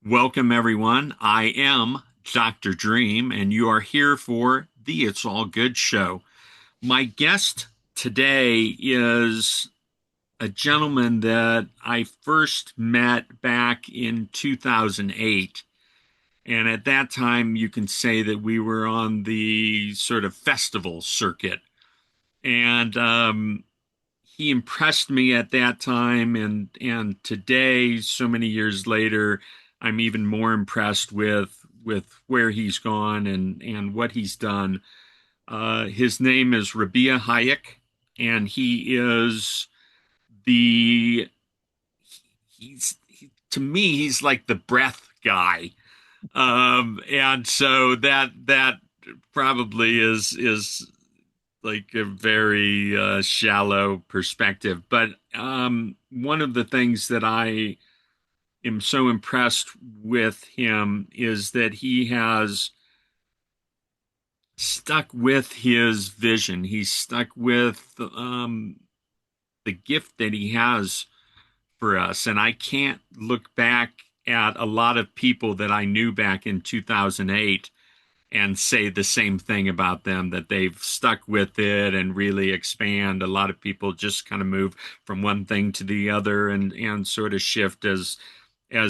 Welcome, everyone. I am Dr. Dream, and you are here for the It's All Good show. My guest today is a gentleman that I first met back in 2008. And at that time, you can say that we were on the sort of festival circuit. And he impressed me at that time, and today, so many years later, I'm even more impressed with where he's gone and what he's done. His name is Rabie Hayek, and he is the to me he's like the breath guy, and so that probably is like a very shallow perspective. But one of the things that I am so impressed with him is that he has stuck with his vision. He's stuck with the gift that he has for us. And I can't look back at a lot of people that I knew back in 2008 and say the same thing about them, that they've stuck with it and really expand. A lot of people just kind of move from one thing to the other and sort of shift as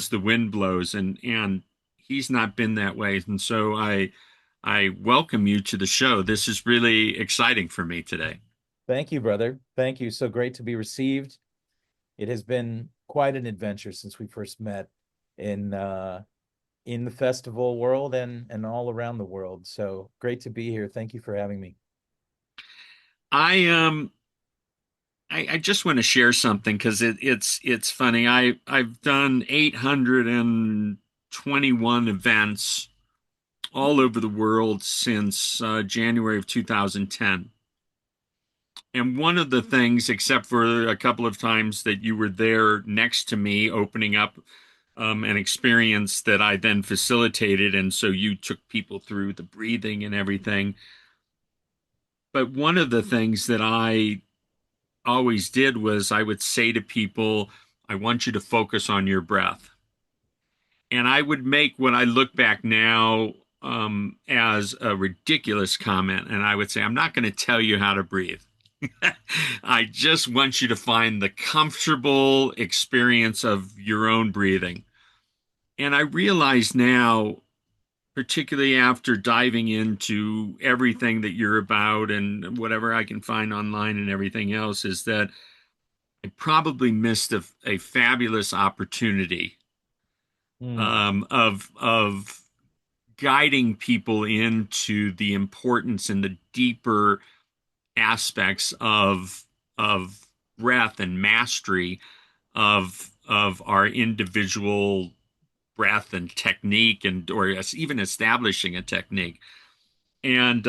the wind blows, and he's not been that way. And so I welcome you to the show. This is really exciting for me today. Thank you, brother. Thank you. So great to be received. It has been quite an adventure since we first met in the festival world and all around the world. So great to be here. Thank you for having me. I I just want to share something because it's funny. I've done 821 events all over the world since January of 2010. And one of the things, except for a couple of times that you were there next to me, opening up an experience that I then facilitated, and so you took people through the breathing and everything. But one of the things that I always did was I would say to people, I want you to focus on your breath. And I would make what I look back now as a ridiculous comment. And I would say, I'm not going to tell you how to breathe. I just want you to find the comfortable experience of your own breathing. And I realize now, particularly after diving into everything that you're about and whatever I can find online and everything else, is that I probably missed a fabulous opportunity Mm. of guiding people into the importance and the deeper aspects of breath and mastery of our individual breath and technique, and or even establishing a technique. And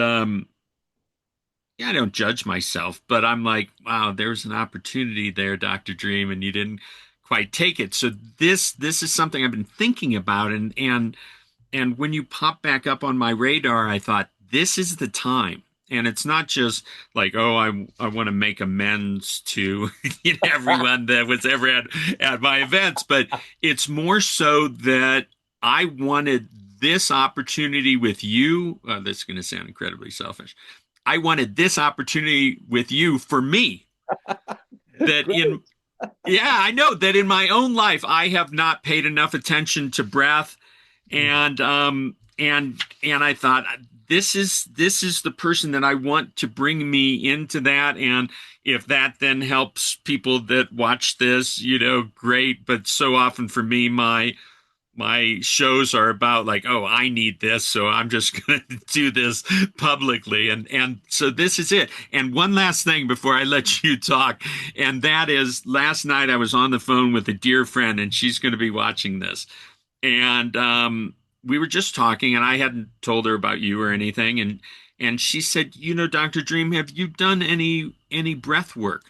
yeah, I don't judge myself, but I'm like, wow, there's an opportunity there, Dr. Dream, and you didn't quite take it. So this is something I've been thinking about, and when you pop back up on my radar, I thought this is the time. And it's not just like, oh, I want to make amends to everyone that was ever at my events, but it's more so that I wanted this opportunity with you. That's going to sound incredibly selfish. I wanted this opportunity with you for me. That Great. in Yeah, I know that in my own life I have not paid enough attention to breath, and I thought this is the person that I want to bring me into that. And if that then helps people that watch this, great. But so often for me, my shows are about like, oh, I need this, so I'm just going to do this publicly. And so this is it. And one last thing before I let you talk, and that is, last night I was on the phone with a dear friend, and she's going to be watching this. And we were just talking, and I hadn't told her about you or anything, and she said, Dr. Dream, have you done any breath work?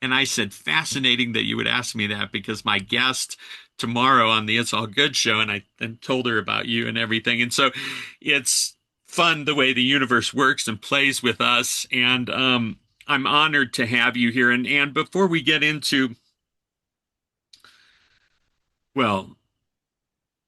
And I said, fascinating that you would ask me that because my guest tomorrow on the It's All Good show, and I then told her about you and everything. And so it's fun the way the universe works and plays with us. And I'm honored to have you here. And before we get into, well,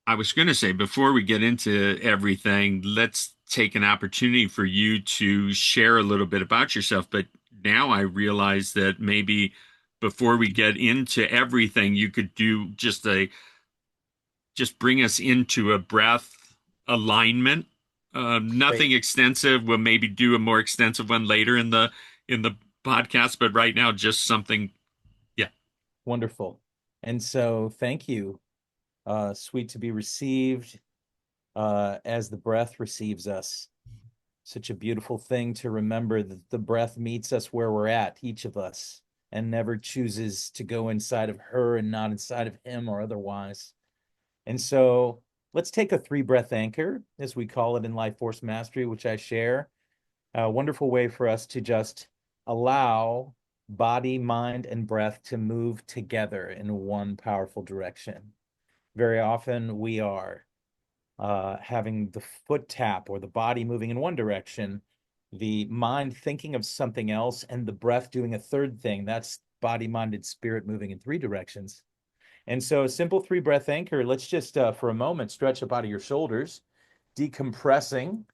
I was going to say, before we get into everything, let's take an opportunity for you to share a little bit about yourself. But now I realize that maybe before we get into everything, you could do just bring us into a breath alignment. Great. Nothing extensive. We'll maybe do a more extensive one later in the podcast, but right now, just something. Yeah. Wonderful. And so thank you. Sweet to be received as the breath receives us. Such a beautiful thing to remember that the breath meets us where we're at, each of us, and never chooses to go inside of her and not inside of him or otherwise. And so let's take a 3 breath anchor, as we call it in Life Force Mastery, which I share. A wonderful way for us to just allow body, mind, and breath to move together in one powerful direction. Very often we are having the foot tap or the body moving in one direction, the mind thinking of something else, and the breath doing a third thing. That's body, mind, and spirit moving in 3 directions. And so a simple 3 breath anchor, let's just for a moment stretch up out of your shoulders, decompressing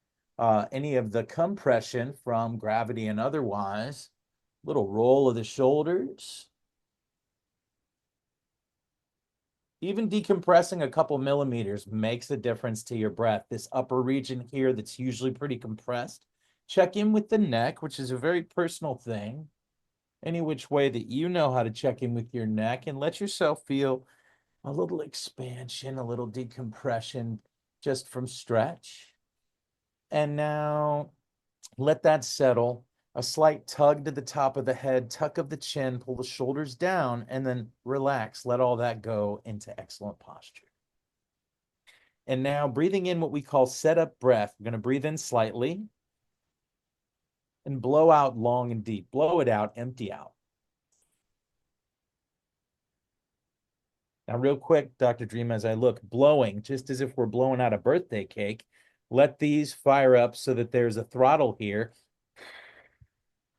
any of the compression from gravity and otherwise. Little roll of the shoulders. Even decompressing a couple millimeters makes a difference to your breath. This upper region here that's usually pretty compressed. Check in with the neck, which is a very personal thing. Any which way that you know how to check in with your neck, and let yourself feel a little expansion, a little decompression just from stretch. And now let that settle. A slight tug to the top of the head, tuck of the chin, pull the shoulders down, and then relax. Let all that go into excellent posture. And now breathing in what we call set up breath. We're going to breathe in slightly and blow out long and deep. Blow it out, empty out. Now, real quick, Dr. Dream, as I look, blowing, just as if we're blowing out a birthday cake, let these fire up so that there's a throttle here.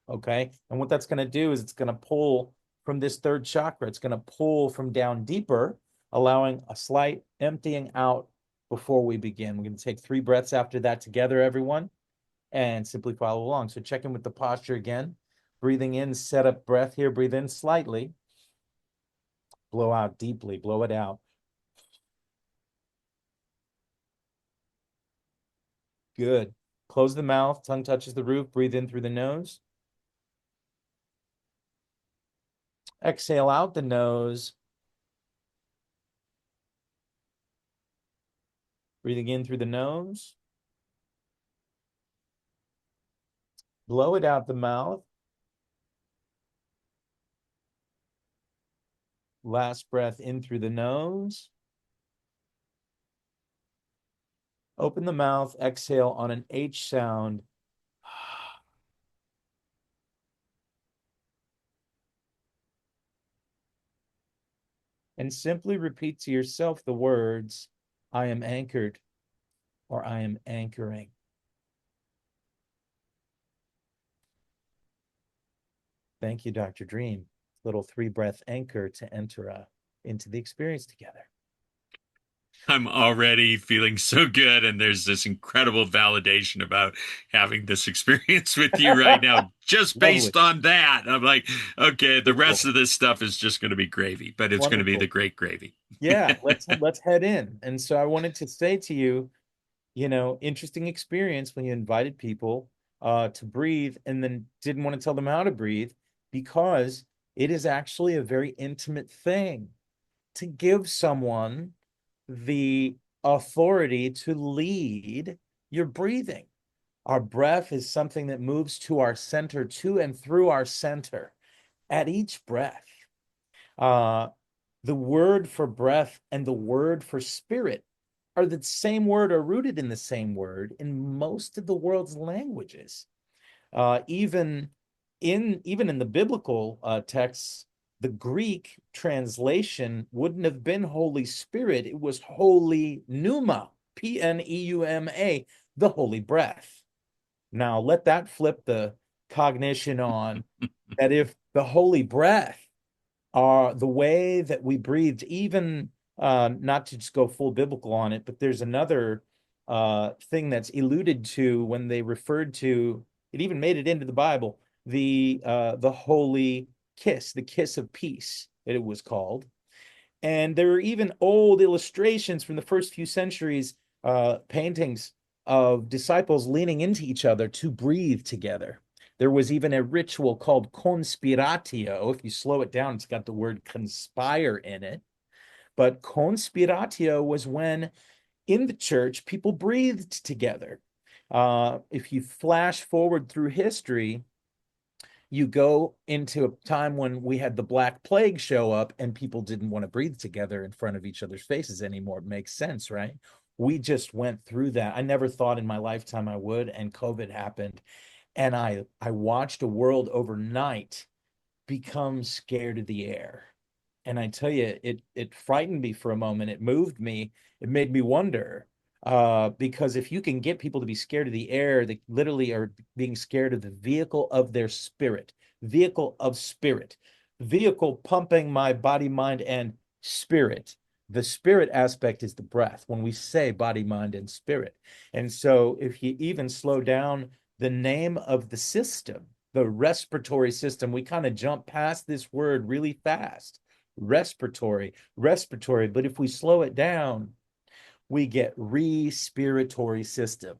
Okay. And what that's going to do is it's going to pull from this third chakra. It's going to pull from down deeper, allowing a slight emptying out before we begin. We're going to take 3 breaths after that together, everyone, and simply follow along. So check in with the posture again. Breathing in, set up breath here. Breathe in slightly. Blow out deeply. Blow it out. Good. Close the mouth. Tongue touches the roof. Breathe in through the nose. Exhale out the nose. Breathing in through the nose. Blow it out the mouth. Last breath in through the nose. Open the mouth. Exhale on an H sound. And simply repeat to yourself the words, I am anchored, or I am anchoring. Thank you, Dr. Dream. Little 3 breath anchor to enter into the experience together. I'm already feeling so good, and there's this incredible validation about having this experience with you right now, just Lovely. based on that. I'm like, okay, the rest Wonderful. of this stuff is just going to be gravy, but it's going to be the Wonderful. great gravy. Yeah, let's head in. And so I wanted to say to you, interesting experience when you invited people to breathe and then didn't want to tell them how to breathe, because it is actually a very intimate thing to give someone the authority to lead your breathing. Our breath is something that moves to our center, to and through our center at each breath. Uh, the word for breath and the word for spirit are the same word, or rooted in the same word in most of the world's languages. Even in even in the biblical texts, the Greek translation wouldn't have been Holy Spirit. It was Holy Pneuma, Pneuma, the Holy Breath. Now, let that flip the cognition on that if the Holy Breath are the way that we breathed, even not to just go full biblical on it, but there's another thing that's alluded to when they referred to it, even made it into the Bible, the holy kiss, the kiss of peace, it was called. And there are even old illustrations from the first few centuries, paintings of disciples leaning into each other to breathe together. There was even a ritual called conspiratio. If you slow it down, it's got the word conspire in it. But conspiratio was when in the church people breathed together. If you flash forward through history, you go into a time when we had the Black Plague show up and people didn't want to breathe together in front of each other's faces anymore. It makes sense, right? We just went through that. I never thought in my lifetime I would, and COVID happened. And I watched a world overnight become scared of the air. And I tell you, it frightened me for a moment. It moved me. It made me wonder. Because if you can get people to be scared of the air, they literally are being scared of the vehicle of their spirit, vehicle of spirit, vehicle pumping my body, mind, and spirit. The spirit aspect is the breath when we say body, mind, and spirit. And so if you even slow down the name of the system, the respiratory system, we kind of jump past this word really fast. Respiratory, respiratory. But if we slow it down, we get respiratory system.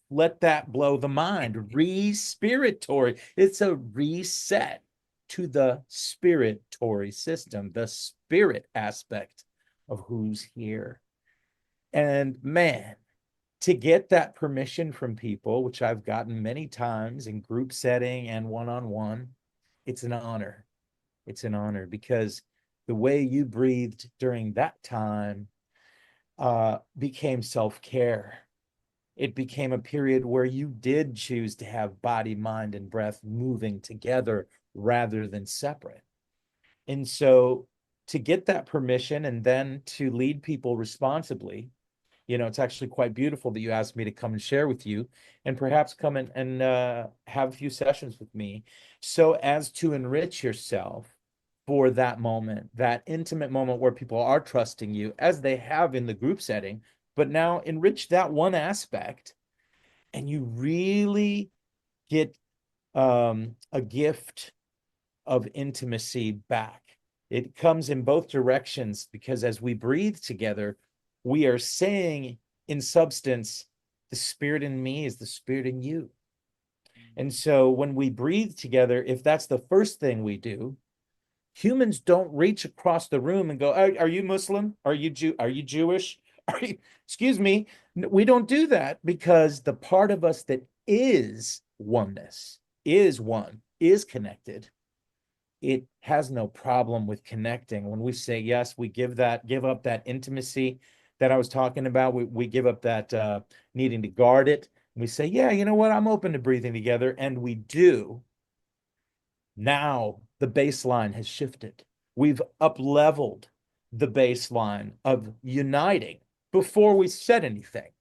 Let that blow the mind. Respiratory. It's a reset to the spiritory system, the spirit aspect of who's here. And man, to get that permission from people, which I've gotten many times in group setting and one-on-one, it's an honor. It's an honor because the way you breathed during that time became self-care. It became a period where you did choose to have body, mind, and breath moving together rather than separate. And so to get that permission and then to lead people responsibly, it's actually quite beautiful that you asked me to come and share with you and perhaps come in and have a few sessions with me so as to enrich yourself for that moment, that intimate moment where people are trusting you as they have in the group setting, but now enrich that one aspect and you really get a gift of intimacy back. It comes in both directions because as we breathe together, we are saying in substance, the spirit in me is the spirit in you. And so when we breathe together, if that's the first thing we do, humans don't reach across the room and go, are you Muslim? Are you Are you Jewish? Are you, excuse me. We don't do that because the part of us that is oneness, is one, is connected, it has no problem with connecting. When we say yes, we give up that intimacy that I was talking about. We give up that needing to guard it. We say, yeah, you know what? I'm open to breathing together. And we do. Now the baseline has shifted. We've up leveled the baseline of uniting before we said anything.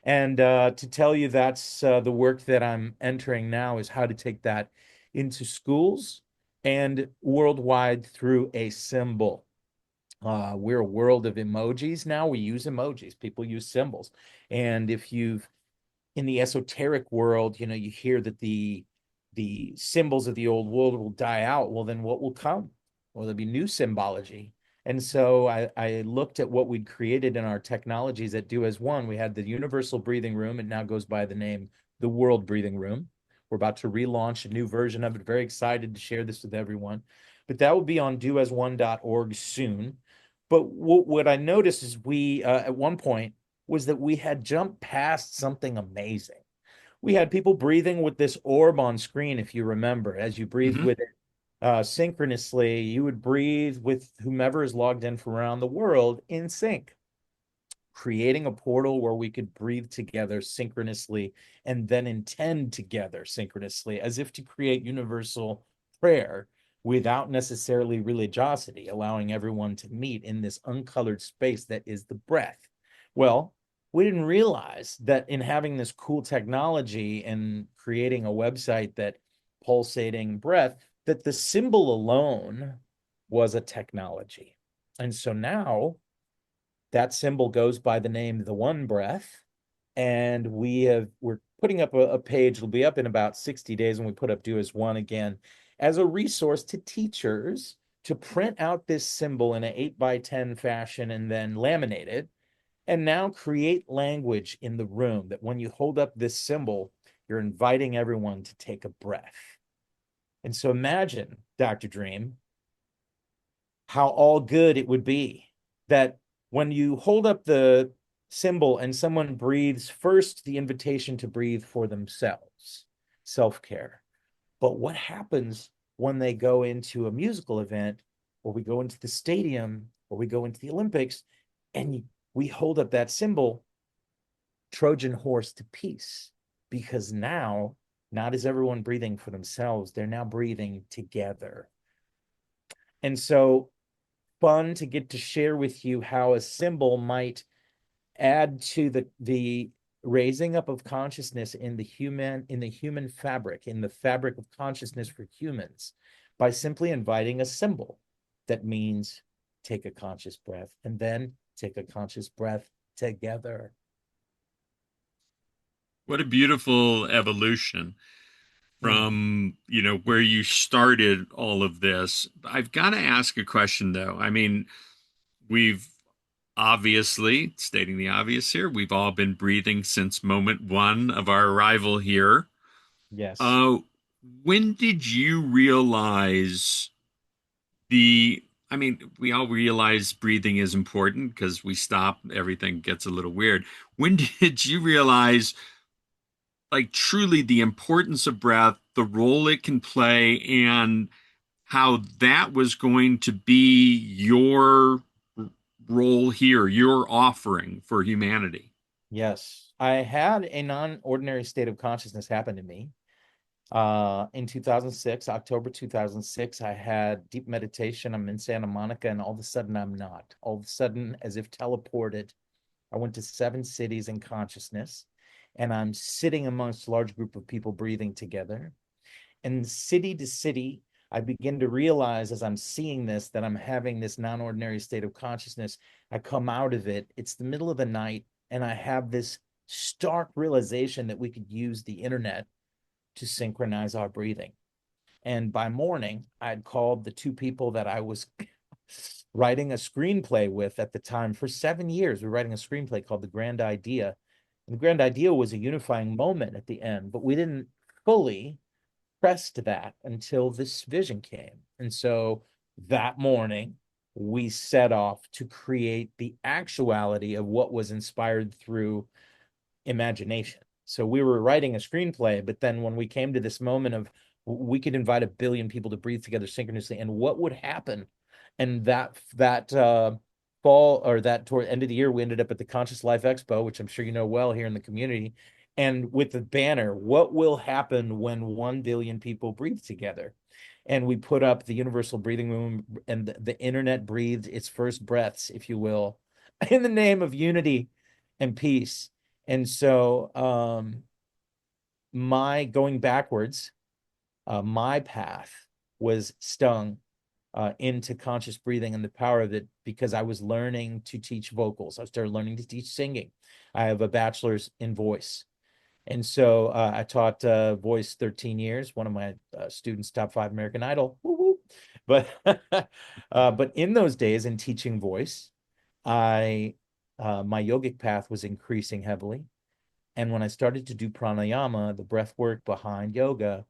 And to tell you that's the work that I'm entering now is how to take that into schools and worldwide through a symbol. We're a world of emojis now. We use emojis. People use symbols. And if you've in the esoteric world, you hear that the symbols of the old world will die out. Well, then what will come? Well, there'll be new symbology. And so I looked at what we'd created in our technologies at Do As One. We had the universal breathing room. It now goes by the name the World Breathing Room. We're about to relaunch a new version of it. Very excited to share this with everyone. But that will be on doasone.org soon. But what I noticed is we, at one point, was that we had jumped past something amazing. We had people breathing with this orb on screen, if you remember, as you breathed Mm-hmm. with it synchronously, you would breathe with whomever is logged in from around the world in sync. creating a portal where we could breathe together synchronously and then intend together synchronously, as if to create universal prayer without necessarily religiosity, allowing everyone to meet in this uncolored space that is the breath. Well, we didn't realize that in having this cool technology and creating a website that pulsating breath, that the symbol alone was a technology. And so now that symbol goes by the name the One Breath. And we're putting up a page, it'll be up in about 60 days when we put up Do As One again, as a resource to teachers to print out this symbol in an 8 by 10 fashion and then laminate it. And now create language in the room that when you hold up this symbol, you're inviting everyone to take a breath. And so imagine, Dr. Dream, how all good it would be that when you hold up the symbol and someone breathes first, the invitation to breathe for themselves, self-care. But what happens when they go into a musical event, or we go into the stadium, or we go into the Olympics, and we hold up that symbol, Trojan horse to peace? Because now, not is everyone breathing for themselves, they're now breathing together. And so fun to get to share with you how a symbol might add to the raising up of consciousness in the human fabric, in the fabric of consciousness for humans, by simply inviting a symbol that means take a conscious breath and then take a conscious breath together. What a beautiful evolution Mm, from, where you started all of this. I've got to ask a question though. I mean, we've obviously, stating the obvious here, we've all been breathing since moment one of our arrival here. yes. Uh, when did you realize the, I mean, we all realize breathing is important because we stop, everything gets a little weird. When did you realize, like, truly the importance of breath, the role it can play, and how that was going to be your role here, your offering for humanity? Yes. I had a non-ordinary state of consciousness happen to me. In 2006, October 2006, I had deep meditation. I'm in Santa Monica, and all of a sudden, I'm not. All of a sudden, as if teleported, I went to 7 cities in consciousness, and I'm sitting amongst a large group of people breathing together. And city to city, I begin to realize as I'm seeing this that I'm having this non ordinary state of consciousness. I come out of it, it's the middle of the night, and I have this stark realization that we could use the internet to synchronize our breathing. And by morning, I'd called the 2 people that I was writing a screenplay with at the time for 7 years. We were writing a screenplay called The Grand Idea. And the grand idea was a unifying moment at the end, but we didn't fully press to that until this vision came. And so that morning, we set off to create the actuality of what was inspired through imagination. So we were writing a screenplay, but then when we came to this moment of we could invite 1 billion people to breathe together synchronously, and what would happen? And that fall, or that toward end of the year, we ended up at the Conscious Life Expo, which I'm sure you know well here in the community, and with the banner, what will happen when 1 billion people breathe together? And we put up the universal breathing room, and the internet breathed its first breaths, if you will, in the name of unity and peace. And so my going backwards, my path was stung into conscious breathing and the power of it because I was learning to teach vocals. I started learning to teach singing. I have a bachelor's in voice. And so I taught voice 13 years, one of my students, top 5 American Idol. Woo woo. But, but in those days in teaching voice, I my yogic path was increasing heavily. And when I started to do pranayama, the breath work behind yoga,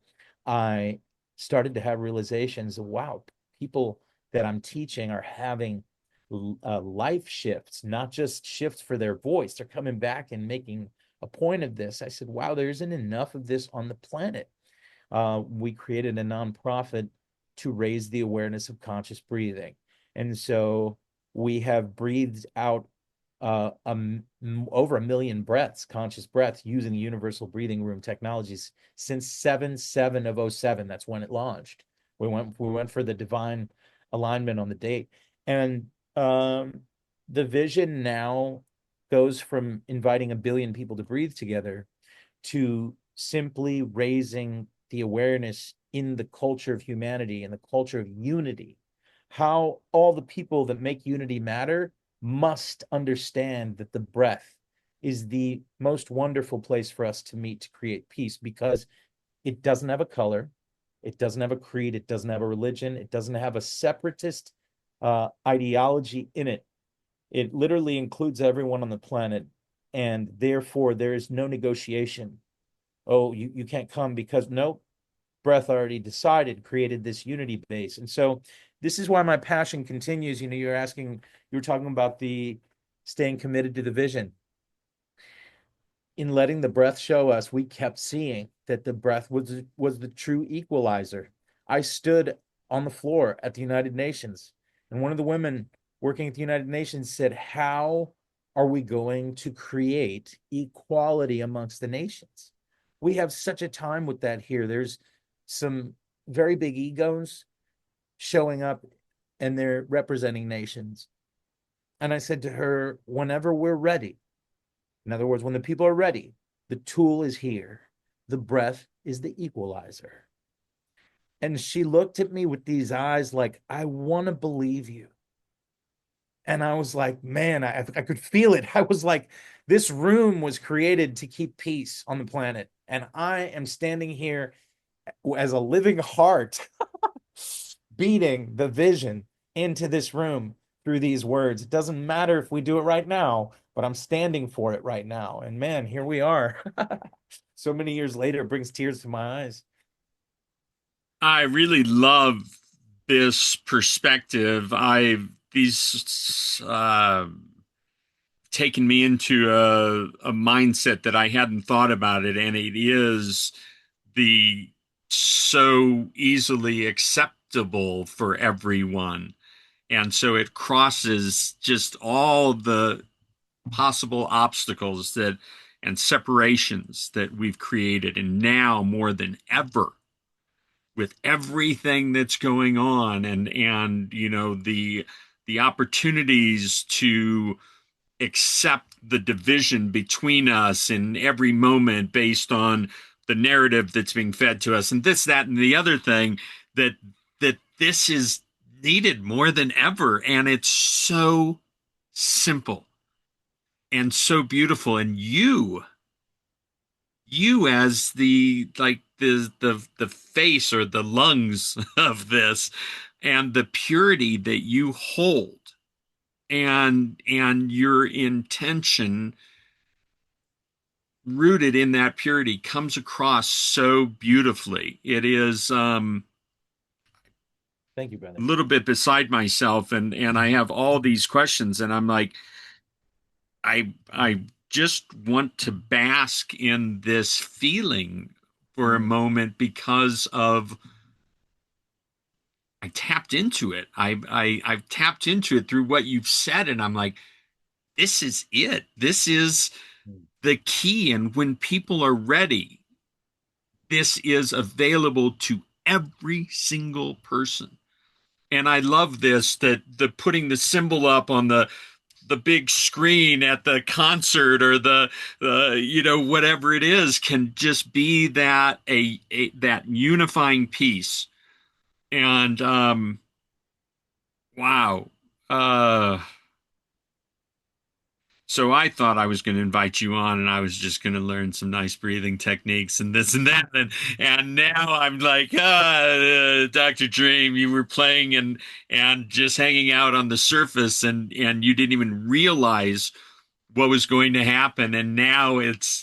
I started to have realizations of, wow, people that I'm teaching are having life shifts, not just shifts for their voice. They're coming back and making a point of this. I said, wow, there isn't enough of this on the planet. We created a nonprofit to raise the awareness of conscious breathing. And so we have breathed out over 1 million breaths, conscious breaths, using the universal breathing room technologies since 7/7 of '07. That's when it launched. We went for the divine alignment on the date. And the vision now goes from inviting 1 billion people to breathe together to simply raising the awareness in the culture of humanity and the culture of unity. How all the people that make unity matter must understand that the breath is the most wonderful place for us to meet to create peace, because it doesn't have a color, it doesn't have a creed, it doesn't have a religion, it doesn't have a separatist ideology in it. It literally includes everyone on the planet, and therefore there is no negotiation. Oh, you can't come because no, breath already decided, created this unity base. And so this is why my passion continues. You were talking about the staying committed to the vision. In letting the breath show us, we kept seeing that the breath was the true equalizer. I stood on the floor at the United Nations, and one of the women working at the United Nations said, how are we going to create equality amongst the nations? We have such a time with that here. There's some very big egos showing up, and they're representing nations. And I said to her, whenever we're ready, in other words, when the people are ready, the tool is here. The breath is the equalizer. And she looked at me with these eyes like, I want to believe you. And I was like, man, I could feel it. I was like, this room was created to keep peace on the planet. And I am standing here as a living heart, beating the vision into this room through these words. It doesn't matter if we do it right now, but I'm standing for it right now. And man, here we are. So many years later, it brings tears to my eyes. I really love this perspective. I've these taken me into a mindset that I hadn't thought about it, and it is the so easily acceptable for everyone. And so it crosses just all the possible obstacles that and separations that we've created. And now more than ever, with everything that's going on and you know the opportunities to accept the division between us in every moment based on the narrative that's being fed to us and this that and the other thing that this is needed more than ever, and it's so simple and so beautiful. And you as the like the face or the lungs of this, and the purity that you hold, and your intention rooted in that purity comes across so beautifully. It is Thank you, a brother. little bit beside myself, and I have all these questions, and I'm like, I just want to bask in this feeling for a Mm, moment because of I tapped into it. I've tapped into it through what you've said, and I'm like, this is it. This is mm. the key. And when people are ready, this is available to every single person. And I love this, that the putting the symbol up on the big screen at the concert or the you know whatever it is can just be that a that unifying piece. And wow. Uh So I thought I was going to invite you on, and I was just going to learn some nice breathing techniques and this and that, and now I'm like, Dr. Dream, you were playing and just hanging out on the surface, and you didn't even realize what was going to happen, and now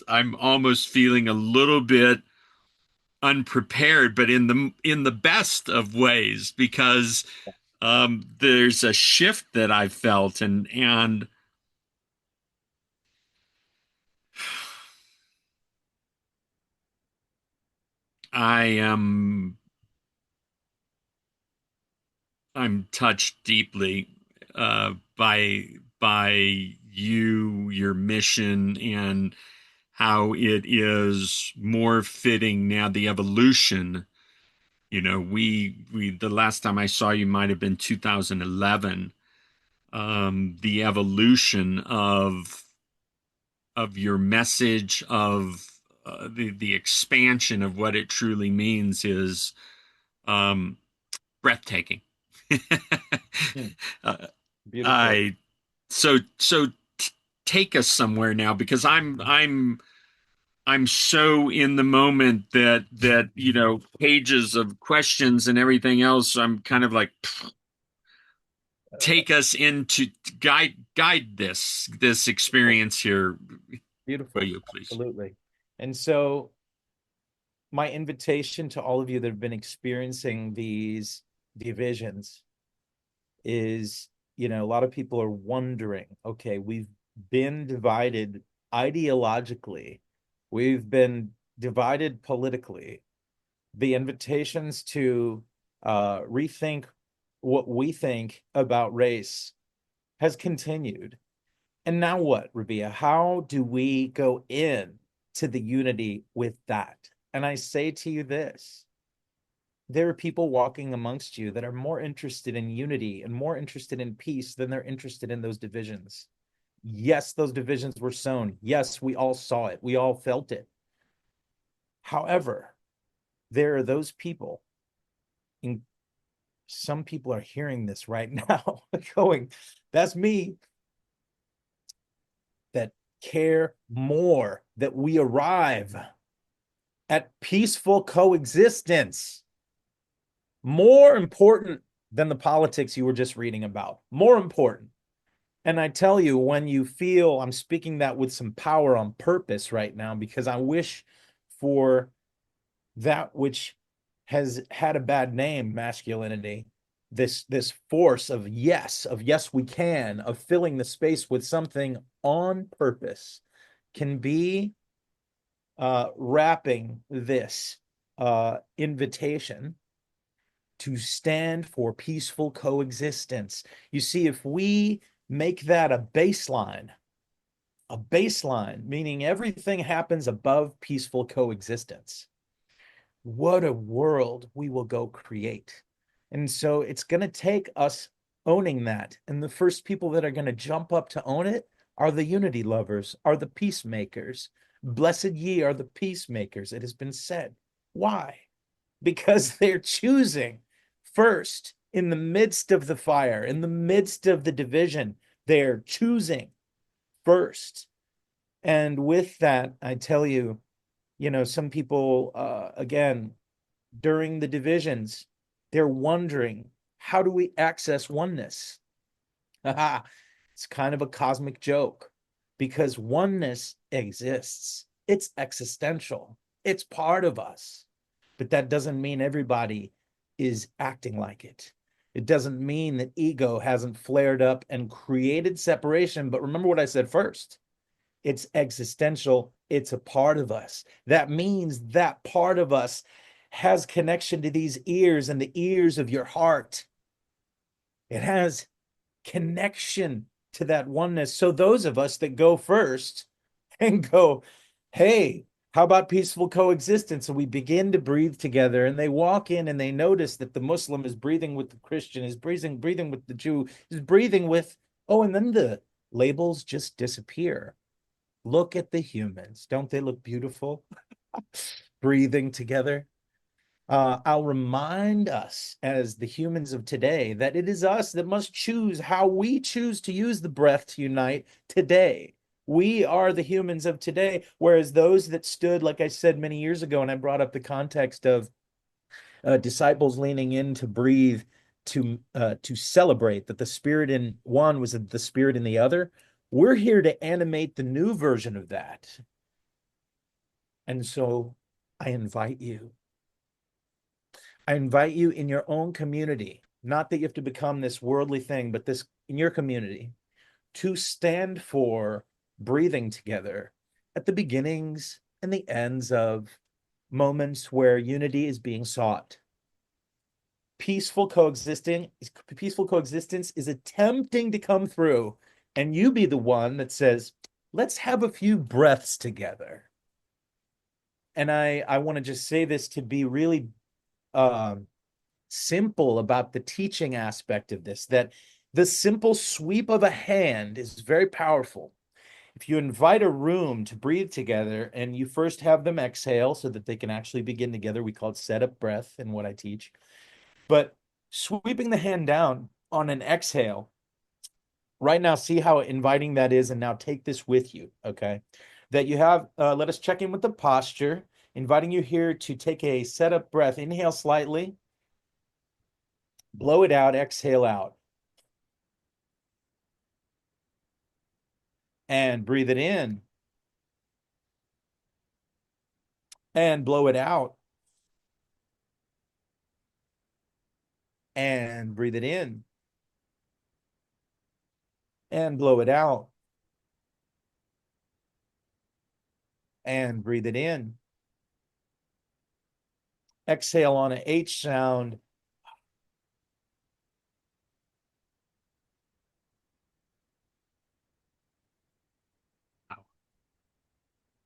I'm almost feeling a little bit unprepared, but in the best of ways, because there's a shift that I felt, and I am I'm touched deeply by you, your mission, and how it is more fitting now, the evolution. We the last time I saw you might have been 2011. The evolution of your message, of the expansion of what it truly means is um, breathtaking. Hmm. uh, Beautiful. I so take us somewhere now, because I'm so in the moment that pages of questions and everything else. I'm kind of like, take us into, guide this experience here, will Beautiful. you please? Absolutely. And so my invitation to all of you that have been experiencing these divisions is, a lot of people are wondering, okay, we've been divided ideologically, we've been divided politically. The invitations to rethink what we think about race has continued. And now what, Rabia? How do we go in to the unity with that? And I say to you this: there are people walking amongst you that are more interested in unity and more interested in peace than they're interested in those divisions. Yes, those divisions were sown. Yes, we all saw it. We all felt it. However, there are those people, and some people are hearing this right now, going, that's me, that care more that we arrive at peaceful coexistence, more important than the politics you were just reading about, more important. And I tell you, when you feel, I'm speaking that with some power on purpose right now, because I wish for that which has had a bad name, masculinity, this force of yes we can, of filling the space with something on purpose, can be wrapping this invitation to stand for peaceful coexistence. You see, if we make that a baseline, meaning everything happens above peaceful coexistence, what a world we will go create. And so it's going to take us owning that. And the first people that are going to jump up to own it are the unity lovers, are the peacemakers. Blessed ye are the peacemakers, it has been said. Why? Because they're choosing first in the midst of the fire, in the midst of the division, they're choosing first. And with that, I tell you, some people, again, during the divisions, they're wondering, how do we access oneness? It's kind of a cosmic joke, because oneness exists. It's existential. It's part of us. But that doesn't mean everybody is acting like it. It doesn't mean that ego hasn't flared up and created separation. But remember what I said first: it's existential. It's a part of us. That means that part of us has connection to these ears and the ears of your heart. It has connection to that oneness. So those of us that go first and go, hey, how about peaceful coexistence? And we begin to breathe together, and they walk in and they notice that the Muslim is breathing with the Christian, is breathing with the Jew, is breathing with, oh, and then the labels just disappear. Look at the humans. Don't they look beautiful? Breathing together. I'll remind us as the humans of today that it is us that must choose how we choose to use the breath to unite today. We are the humans of today, whereas those that stood, like I said many years ago, and I brought up the context of disciples leaning in to breathe, to celebrate that the spirit in one was the spirit in the other. We're here to animate the new version of that. And so I invite you I invite you in your own community, not that you have to become this worldly thing, but this in your community, to stand for breathing together at the beginnings and the ends of moments where unity is being sought. Peaceful coexistence is attempting to come through and you be the one that says, let's have a few breaths together. And I want to just say this to be really um, simple about the teaching aspect of this, that the simple sweep of a hand is very powerful. If you invite a room to breathe together and you first have them exhale so that they can actually begin together, we call it setup breath in what I teach. But sweeping the hand down on an exhale, right now, see how inviting that is. And now take this with you, okay? That you have, let us check in with the posture, inviting you here to take a setup breath. Inhale slightly, blow it out, exhale out, and breathe it in and blow it out and breathe it in and blow it out and breathe it in. Exhale on an H sound.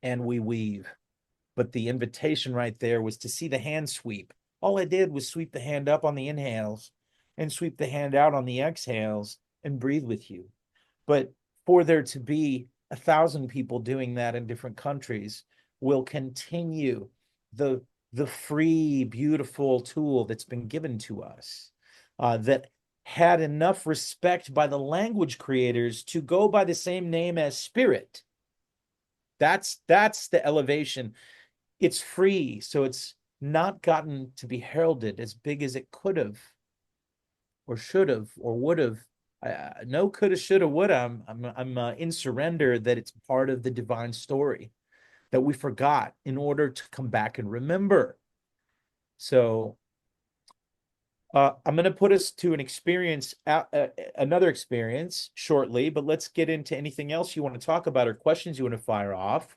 And we weave. But the invitation right there was to see the hand sweep. All I did was sweep the hand up on the inhales and sweep the hand out on the exhales and breathe with you. But for there to be 1,000 people doing that in different countries will continue the free, beautiful tool that's been given to us, that had enough respect by the language creators to go by the same name as spirit. That's the elevation. It's free, so it's not gotten to be heralded as big as it could have or should have or would have. No coulda, shoulda, woulda. I'm in surrender that it's part of the divine story that we forgot in order to come back and remember. So I'm going to put us to an experience, another experience shortly, but let's get into anything else you want to talk about or questions you want to fire off,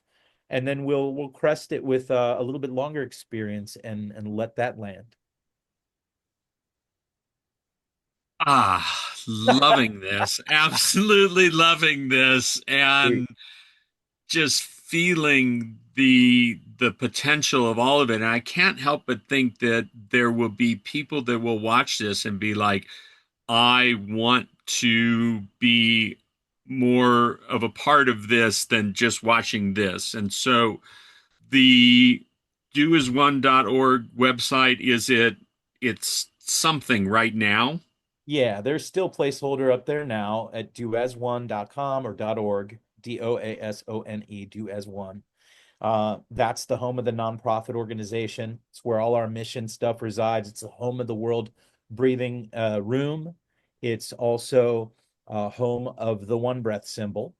and then we'll crest it with a little bit longer experience and let that land. Loving this. Absolutely loving this. Sweet. And just feeling the potential of all of it. And I can't help but think that there will be people that will watch this and be like, I want to be more of a part of this than just watching this. And so the doasone.org website, it's something right now. Yeah, there's still placeholder up there now at doasone.com or .org, DOASONE, do as one. That's the home of the nonprofit organization. It's where all our mission stuff resides. It's the home of the World Breathing Room. It's also home of the One Breath symbol.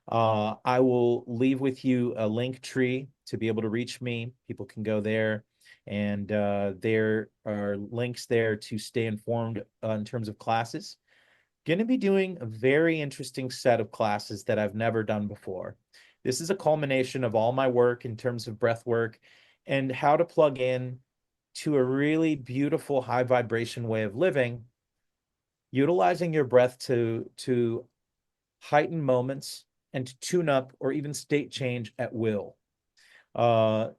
I will leave with you a link tree to be able to reach me. People can go there, and there are links there to stay informed in terms of classes. Going to be doing a very interesting set of classes that I've never done before. This is a culmination of all my work in terms of breath work and how to plug in to a really beautiful high vibration way of living, utilizing your breath to heighten moments and to tune up or even state change at will. Uh,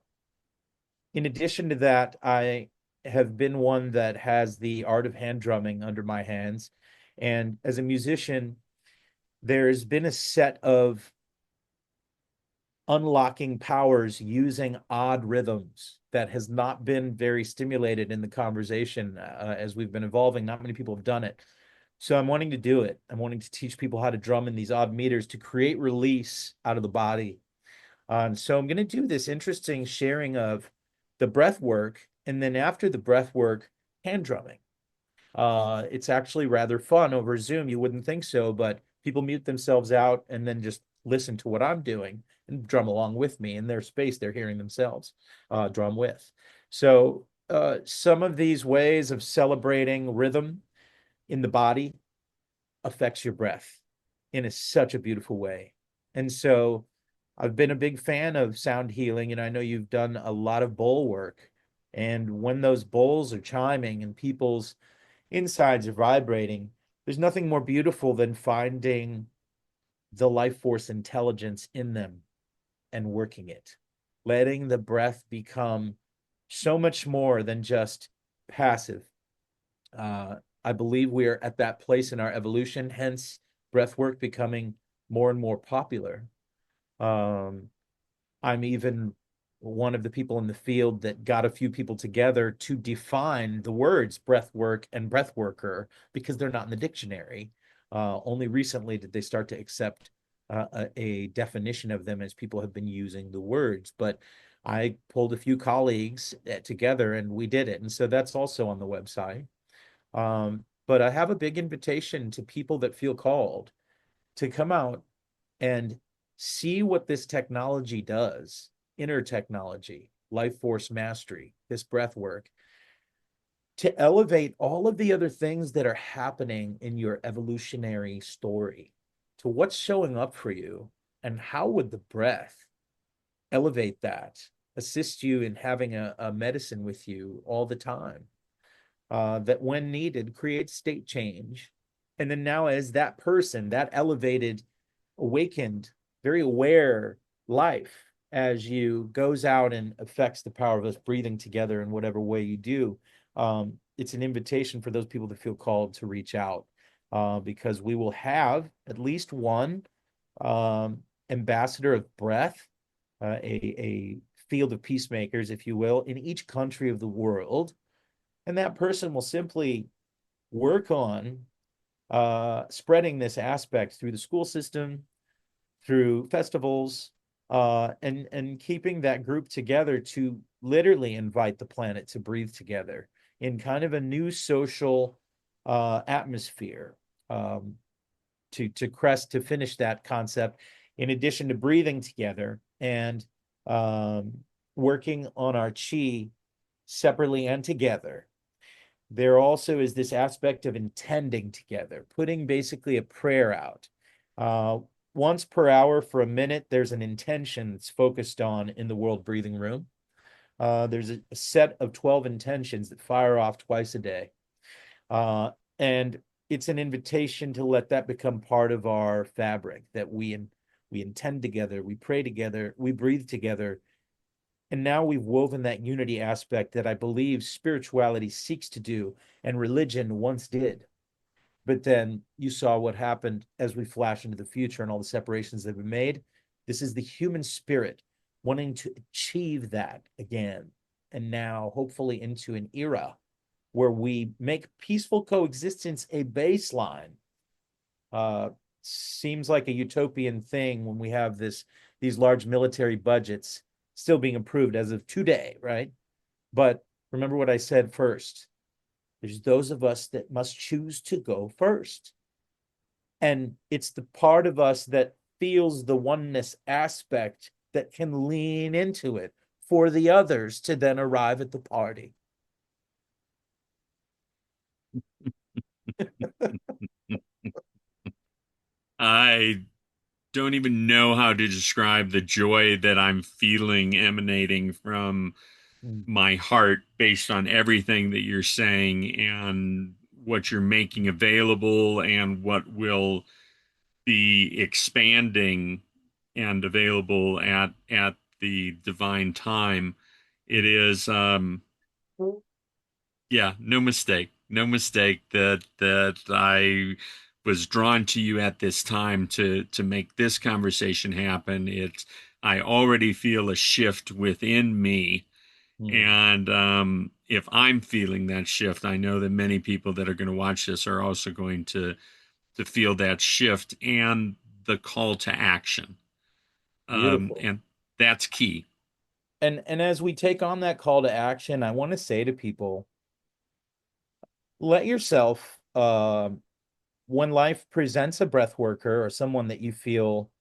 in addition to that, I have been one that has the art of hand drumming under my hands. And as a musician, there's been a set of unlocking powers using odd rhythms that has not been very stimulated in the conversation as we've been evolving. Not many people have done it. So I'm wanting to do it. I'm wanting to teach people how to drum in these odd meters to create release out of the body. So I'm going to do this interesting sharing of the breath work, and then after the breath work, hand drumming. It's actually rather fun over Zoom. You wouldn't think so, but people mute themselves out and then just listen to what I'm doing and drum along with me in their space. They're hearing themselves drum with. So some of these ways of celebrating rhythm in the body affects your breath in such a beautiful way. And so I've been a big fan of sound healing, and I know you've done a lot of bowl work. And when those bowls are chiming and people's insides are vibrating, there's nothing more beautiful than finding the life force intelligence in them and working it, letting the breath become so much more than just passive. I believe we are at that place in our evolution, hence breath work becoming more and more popular. Um, I'm even one of the people in the field that got a few people together to define the words breath work and breath worker because they're not in the dictionary. Only recently did they start to accept a definition of them as people have been using the words. But I pulled a few colleagues together and we did it. And so that's also on the website. But I have a big invitation to people that feel called to come out and see what this technology does, inner technology, life force mastery, this breath work, to elevate all of the other things that are happening in your evolutionary story to what's showing up for you, and how would the breath elevate that, assist you in having a medicine with you all the time, that when needed creates state change. And then now, as that person, that elevated, awakened, very aware life, as you goes out and affects the power of us breathing together in whatever way you do, it's an invitation for those people that feel called to reach out, because we will have at least one ambassador of breath, a field of peacemakers, if you will, in each country of the world. And that person will simply work on spreading this aspect through the school system, through festivals, and keeping that group together to literally invite the planet to breathe together in kind of a new social atmosphere, um, to finish that concept. In addition to breathing together and um, working on our chi separately and together, there also is this aspect of intending together, putting basically a prayer out. Uh, Once per hour for a minute, there's an intention that's focused on in the world breathing room. There's a set of 12 intentions that fire off twice a day. And it's an invitation to let that become part of our fabric, that we intend together, we pray together, we breathe together. And now we've woven that unity aspect that I believe spirituality seeks to do and religion once did. But then you saw what happened as we flash into the future and all the separations that have been made. This is the human spirit wanting to achieve that again. And now, hopefully, into an era where we make peaceful coexistence a baseline. Seems like a utopian thing when we have these large military budgets still being approved as of today, right? But remember what I said first. There's those of us that must choose to go first. And it's the part of us that feels the oneness aspect that can lean into it for the others to then arrive at the party. I don't even know how to describe the joy that I'm feeling emanating from Mm. my heart based on everything that you're saying and what you're making available and what will be expanding and available at the divine time. It is yeah, no mistake. No mistake that I was drawn to you at this time to make this conversation happen. It's I already feel a shift within me. Mm. And if I'm feeling that shift, I know that many people that are going to watch this are also going to feel that shift and the call to action. Beautiful. And that's key. And as we take on that call to action, I want to say to people, let yourself, when life presents a breath worker or someone that you feel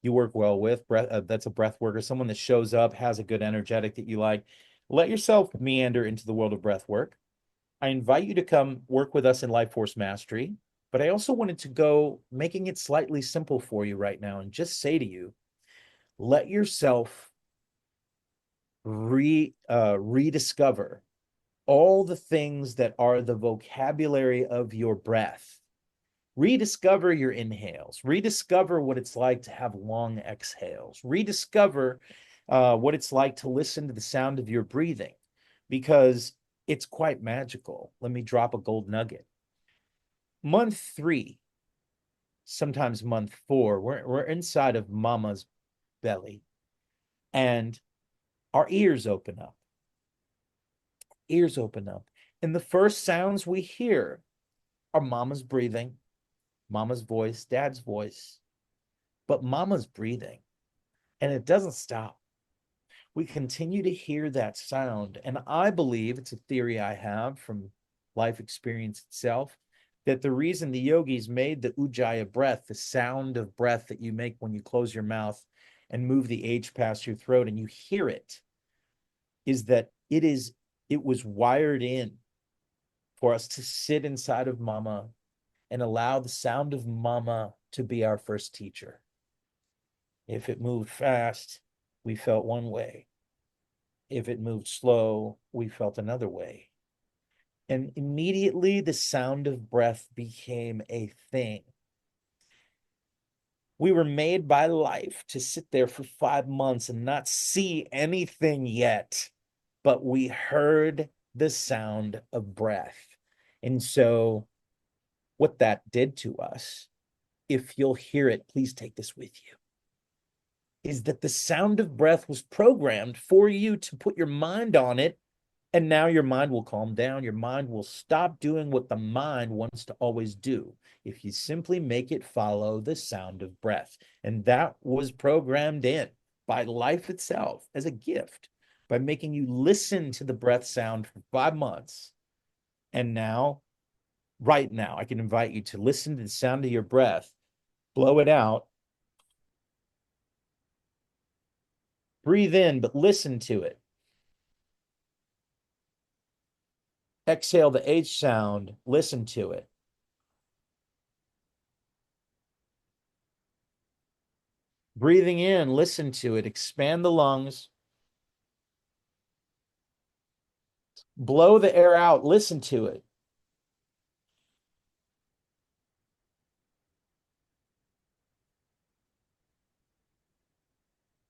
you work well with, that's a breath worker, someone that shows up, has a good energetic that you like, let yourself meander into the world of breath work. I invite you to come work with us in Life Force Mastery, but I also wanted to go making it slightly simple for you right now and just say to you, let yourself rediscover all the things that are the vocabulary of your breath. Rediscover your inhales. Rediscover what it's like to have long exhales. Rediscover what it's like to listen to the sound of your breathing, because it's quite magical. Let me drop a gold nugget. Month 3, sometimes month 4, we're inside of mama's belly, and our ears open up. Ears open up. And the first sounds we hear are mama's breathing, mama's voice, dad's voice, but mama's breathing. And it doesn't stop. We continue to hear that sound. And I believe, it's a theory I have from life experience itself, that the reason the yogis made the ujjayi breath, the sound of breath that you make when you close your mouth and move the H past your throat and you hear it, is that it was wired in for us to sit inside of mama and allow the sound of mama to be our first teacher. If it moved fast, we felt one way. If it moved slow, we felt another way. And immediately the sound of breath became a thing. We were made by life to sit there for 5 months and not see anything yet, but we heard the sound of breath. And so, what that did to us, if you'll hear it, please take this with you, is that the sound of breath was programmed for you to put your mind on it. And now your mind will calm down. Your mind will stop doing what the mind wants to always do if you simply make it follow the sound of breath. And that was programmed in by life itself as a gift by making you listen to the breath sound for 5 months. And now, right now, I can invite you to listen to the sound of your breath, blow it out, breathe in, but listen to it. Exhale the H sound, listen to it. Breathing in, listen to it, expand the lungs. Blow the air out, listen to it.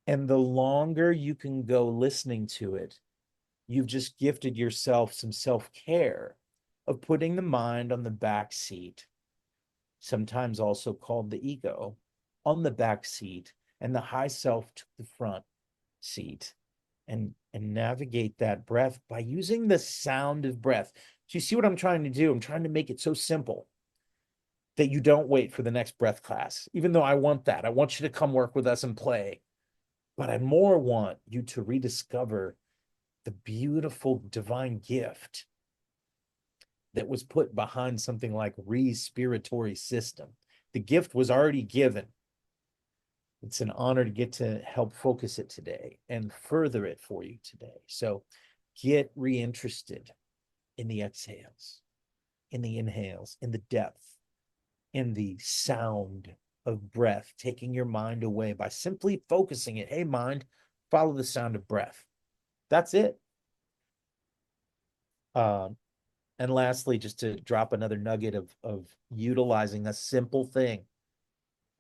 And the longer you can go listening to it, you've just gifted yourself some self-care of putting the mind on the back seat, sometimes also called the ego, on the back seat, and the high self to the front seat, and navigate that breath by using the sound of breath. So you see what I'm trying to do? I'm trying to make it so simple that you don't wait for the next breath class, even though I want that. I want you to come work with us and play. But I more want you to rediscover the beautiful divine gift that was put behind something like respiratory system. The gift was already given. It's an honor to get to help focus it today and further it for you today. So get reinterested in the exhales, in the inhales, in the depth, in the sound of breath, taking your mind away by simply focusing it. Hey, mind, follow the sound of breath. That's it. Um, and lastly, just to drop another nugget of utilizing a simple thing,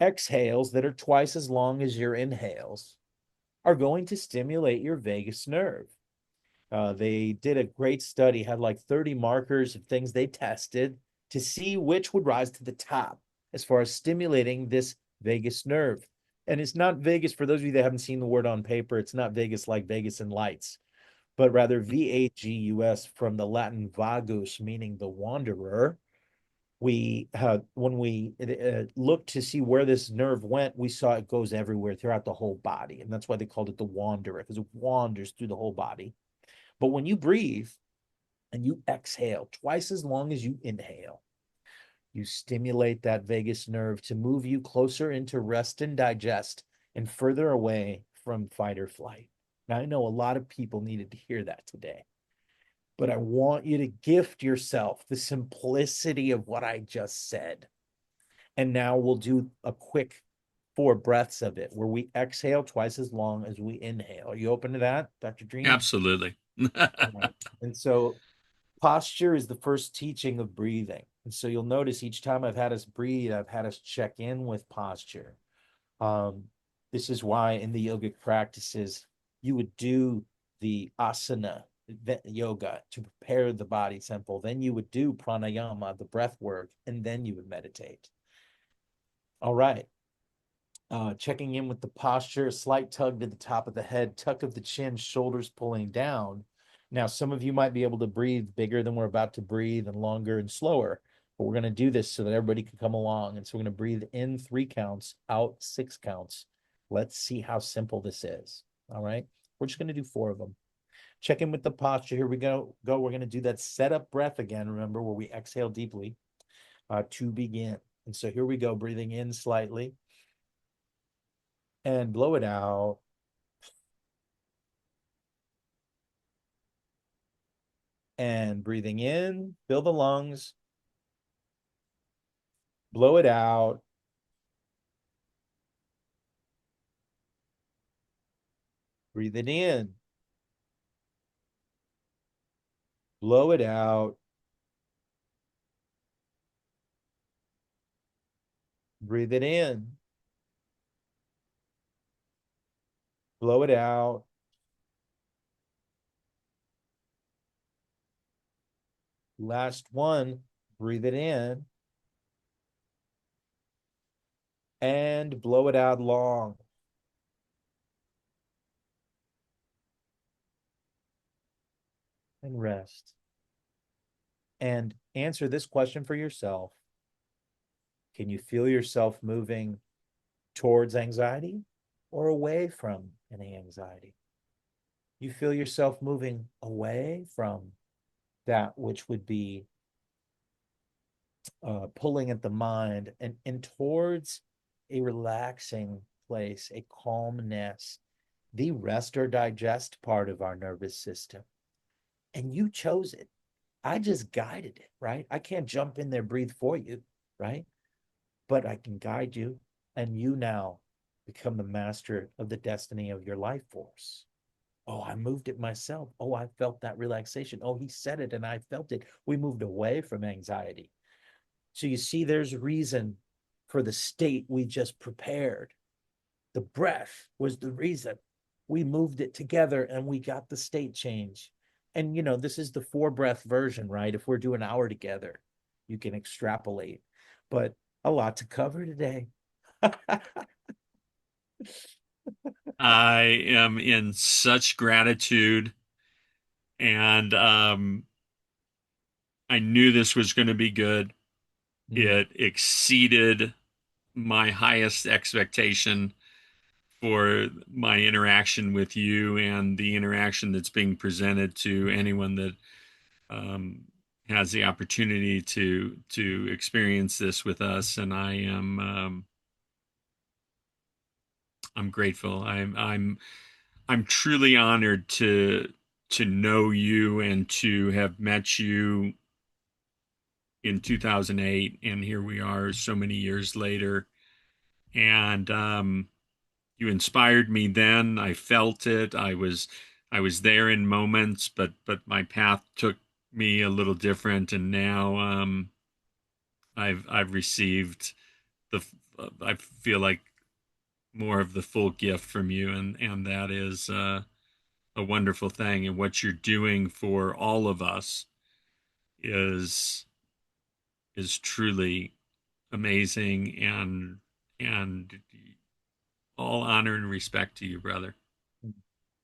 exhales that are twice as long as your inhales are going to stimulate your vagus nerve. They did a great study, had like 30 markers of things they tested to see which would rise to the top as far as stimulating this vagus nerve. And it's not Vegas, for those of you that haven't seen the word on paper, it's not Vegas like Vegas and lights, but rather VAGUS, from the Latin vagus, meaning the wanderer. When we looked to see where this nerve went, we saw it goes everywhere throughout the whole body. And that's why they called it the wanderer, because it wanders through the whole body. But when you breathe and you exhale twice as long as you inhale, you stimulate that vagus nerve to move you closer into rest and digest and further away from fight or flight. Now, I know a lot of people needed to hear that today, but I want you to gift yourself the simplicity of what I just said. And now we'll do a quick 4 breaths of it where we exhale twice as long as we inhale. Are you open to that, Dr. Dream? Absolutely. All right. And so posture is the first teaching of breathing. And so you'll notice each time I've had us breathe, I've had us check in with posture. Um, this is why in the yogic practices, you would do the asana yoga to prepare the body temple. Then you would do pranayama, the breath work, and then you would meditate. All right. Checking in with the posture, slight tug to the top of the head, tuck of the chin, shoulders pulling down. Now, some of you might be able to breathe bigger than we're about to breathe and longer and slower, but we're going to do this so that everybody can come along. And so we're going to breathe in 3 counts, out 6 counts. Let's see how simple this is. All right. We're just going to do 4 of them. Check in with the posture. Here we go. We're going to do that setup breath again. Remember, where we exhale deeply to begin. And so here we go, breathing in slightly and blow it out. And breathing in, fill the lungs, blow it out. Breathe it in, blow it out. Breathe it in, blow it out. Last one, breathe it in and blow it out long. And rest. And answer this question for yourself. Can you feel yourself moving towards anxiety or away from any anxiety? You feel yourself moving away from that which would be pulling at the mind and towards a relaxing place, a calmness, the rest or digest part of our nervous system. And you chose it. I just guided it, right? I can't jump in there, breathe for you, right? But I can guide you, and you now become the master of the destiny of your life force. Oh, I moved it myself. Oh, I felt that relaxation. Oh, he said it and I felt it. We moved away from anxiety. So you see, there's reason for the state we just prepared. The breath was the reason. We moved it together and we got the state change. And this is the 4 breath version, right? If we're doing an hour together, you can extrapolate. But a lot to cover today. I am in such gratitude, and I knew this was going to be good. Mm. It exceeded my highest expectation for my interaction with you and the interaction that's being presented to anyone that um, has the opportunity to experience this with us. And I'm grateful. I'm truly honored to know you and to have met you in 2008, and here we are so many years later. And you inspired me then. I felt it. I was there in moments, but my path took me a little different, and now I've received the I feel like more of the full gift from you, and that is a wonderful thing. And what you're doing for all of us is is truly amazing, and all honor and respect to you, brother.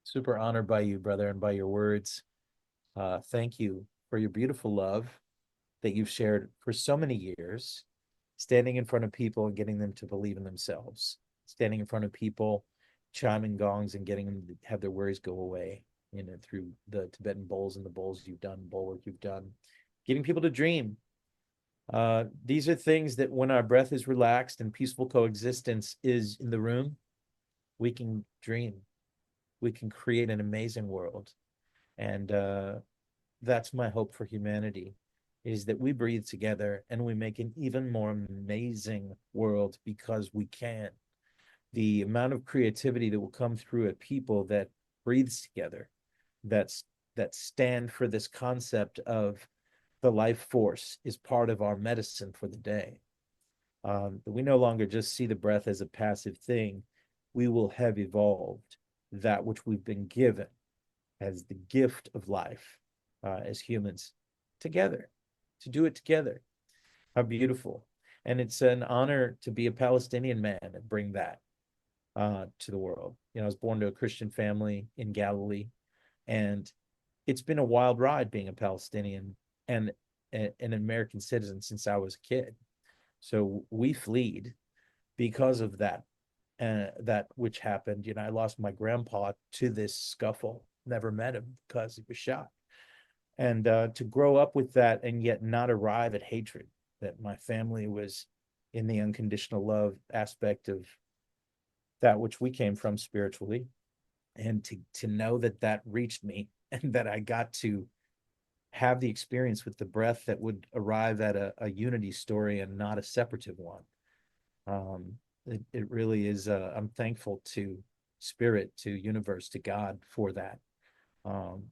Super honored by you, brother, and by your words. Thank you for your beautiful love that you've shared for so many years, standing in front of people and getting them to believe in themselves, standing in front of people, chiming gongs and getting them to have their worries go away, through the Tibetan bowls and the bowls you've done, bowl work you've done, getting people to dream. These are things that when our breath is relaxed and peaceful coexistence is in the room, we can dream. We can create an amazing world. And that's my hope for humanity, is that we breathe together and we make an even more amazing world because we can. The amount of creativity that will come through a people that breathes together, that's that stand for this concept of the life force is part of our medicine for the day. That we no longer just see the breath as a passive thing. We will have evolved that which we've been given as the gift of life as humans together, to do it together. How beautiful. And it's an honor to be a Palestinian man and bring that to the world. You know, I was born to a Christian family in Galilee, and it's been a wild ride being a Palestinian and an American citizen since I was a kid. So we fled because of that which happened. You know, I lost my grandpa to this scuffle. Never met him because he was shot. And to grow up with that and yet not arrive at hatred, that my family was in the unconditional love aspect of that which we came from spiritually, and to know that that reached me and that I got to have the experience with the breath that would arrive at a unity story and not a separative one. It really is. I'm thankful to Spirit, to Universe, to God for that. Um,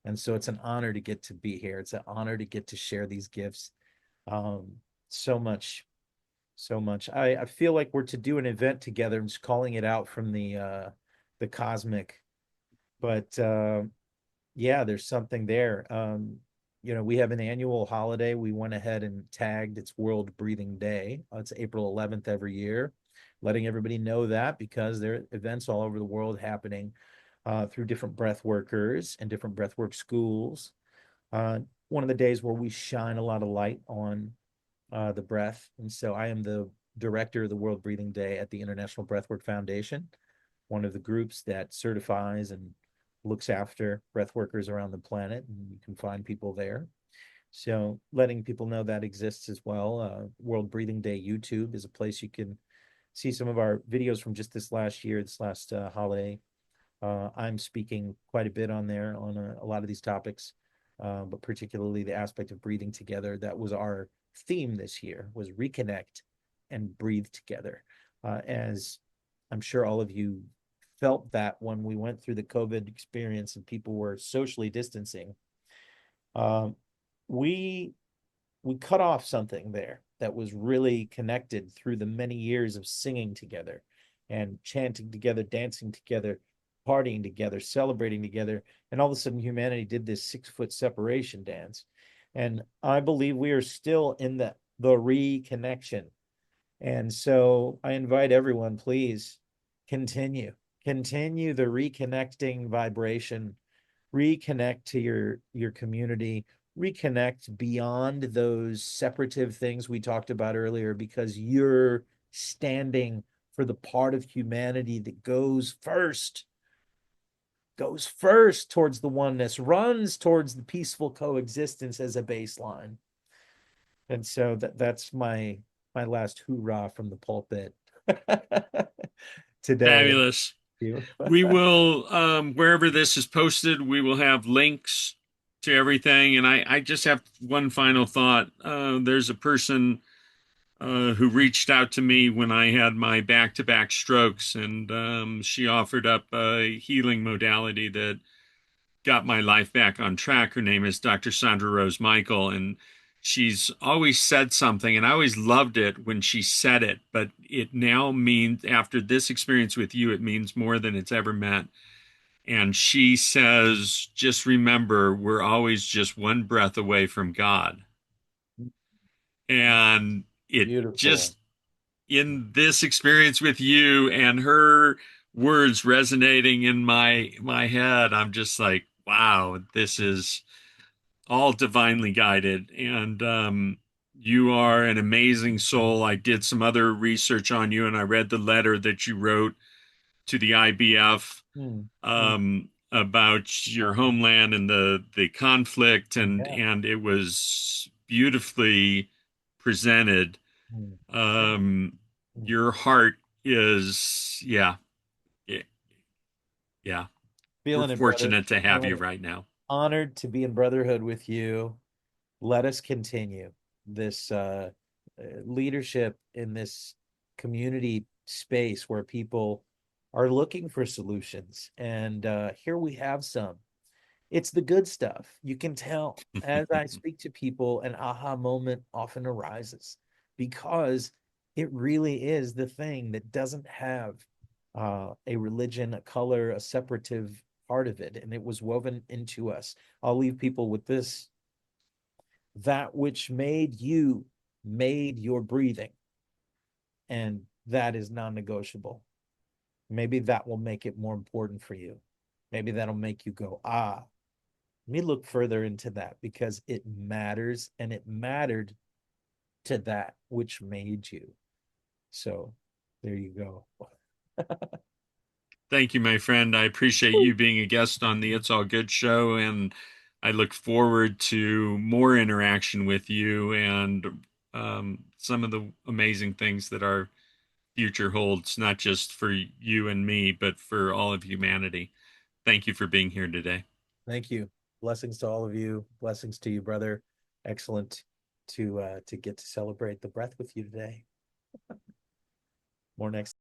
and so it's an honor to get to be here. It's an honor to get to share these gifts. Um, so much, so much. I feel like we're to do an event together. I'm just calling it out from the cosmic, but yeah, there's something there. You know, we have an annual holiday. We went ahead and tagged it's World Breathing Day. It's April 11th every year, letting everybody know that because there are events all over the world happening through different breath workers and different breathwork schools. One of the days where we shine a lot of light on the breath. And so I am the director of the World Breathing Day at the International Breathwork Foundation, one of the groups that certifies and looks after breath workers around the planet. And you can find people there. So letting people know that exists as well. World Breathing Day YouTube is a place you can see some of our videos from just this last year, this last holiday. I'm speaking quite a bit on there on a lot of these topics, but particularly the aspect of breathing together. That was our theme this year, was reconnect and breathe together. As I'm sure all of you felt that when we went through the COVID experience and people were socially distancing, um, we we cut off something there that was really connected through the many years of singing together and chanting together, dancing together, partying together, celebrating together. And all of a sudden, humanity did this 6 foot separation dance. And I believe we are still in the reconnection. And so I invite everyone, please continue, continue the reconnecting vibration, reconnect to your community, reconnect beyond those separative things we talked about earlier, because you're standing for the part of humanity that goes first towards the oneness, runs towards the peaceful coexistence as a baseline. And so that's my last hoorah from the pulpit today. Fabulous. You. We will, wherever this is posted, we will have links to everything. And I just have one final thought. There's a person who reached out to me when I had my back-to-back strokes, and she offered up a healing modality that got my life back on track. Her name is Dr. Sandra Rose Michael, and she's always said something, and I always loved it when she said it, but it now means, after this experience with you, it means more than it's ever meant. And she says, just remember, we're always just one breath away from God. And it Beautiful. just, in this experience with you and her words resonating in my head, I'm just like, wow, this is all divinely guided. And you are an amazing soul. I did some other research on you, and I read the letter that you wrote to the IBF Mm, mm, about your homeland and the conflict, yeah. and it was beautifully presented. Mm, Um, mm. your heart is, yeah, yeah, yeah. We're Feeling it, brother. fortunate to have you Feeling it. right now. Honored to be in brotherhood with you. Let us continue this leadership in this community space where people are looking for solutions. And here we have some. It's the good stuff. You can tell as I speak to people, an aha moment often arises because it really is the thing that doesn't have a religion, a color, a separative part of it. And it was woven into us. I'll leave people with this: that which made you made your breathing. And that is non negotiable. Maybe that will make it more important for you. Maybe that'll make you go, ah, let me look further into that because it matters and it mattered to that which made you. So there you go. Thank you, my friend. I appreciate you being a guest on the It's All Good show, and I look forward to more interaction with you and some of the amazing things that our future holds, not just for you and me, but for all of humanity. Thank you for being here today. Thank you. Blessings to all of you. Blessings to you, brother. Excellent to get to celebrate the breath with you today. More next